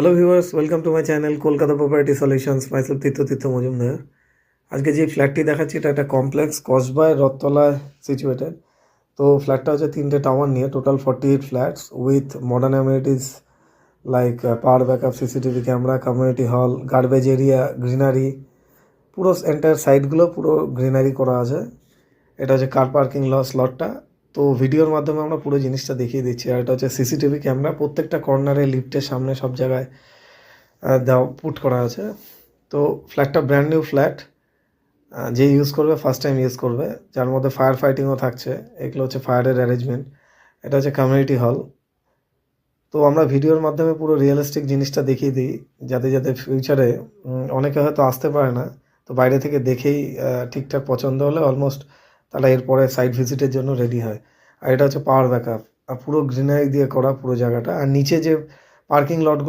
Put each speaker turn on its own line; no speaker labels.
Hello viewers, welcome to my channel Kolkata property solutions. Myself Tirtha Majumdar. আজকে যে ফ্ল্যাটটি দেখাচ্ছি এটা একটা কমপ্লেক্স কসবায় রথতলায় সিচুয়েটেড। তো ফ্ল্যাটটা হচ্ছে 3টে টাওয়ার নিয়ে, total 48 flats with modern amenities like power backup, CCTV camera, community hall, garbage area, greenery, পুরো এন্টায়ার সাইডগুলো পুরো গ্রিনারি করা আছে। এটা হচ্ছে কার পার্কিং স্লটটা। তো ভিডিওর মাধ্যমে আমরা পুরো জিনিসটা দেখিয়ে দিচ্ছি। আর এটা হচ্ছে সিসিটিভি ক্যামেরা, প্রত্যেকটা কর্নারে, লিফটের সামনে, সব জায়গায় দেওয়া পুট করা আছে। তো ফ্ল্যাটটা ব্র্যান্ড নিউ ফ্ল্যাট, যে ইউজ করবে ফার্স্ট টাইম ইউজ করবে, যার মধ্যে ফায়ার ফাইটিংও থাকছে। এগুলো হচ্ছে ফায়ারের অ্যারেঞ্জমেন্ট। এটা হচ্ছে কমিউনিটি হল। তো আমরা ভিডিওর মাধ্যমে পুরো রিয়েলিস্টিক জিনিসটা দেখিয়ে দিই, যাতে ফিউচারে অনেকে হয়তো আসতে পারে না, তো বাইরে থেকে দেখেই ঠিকঠাক পছন্দ হলে অলমোস্ট তারা এরপরে সাইট ভিজিটের জন্য রেডি হয়। আর এটা হচ্ছে পাওয়ার ব্যাকআপ, আর পুরো গ্রিনারি দিয়ে করা পুরো জায়গাটা। আর নিচে যে পার্কিং লট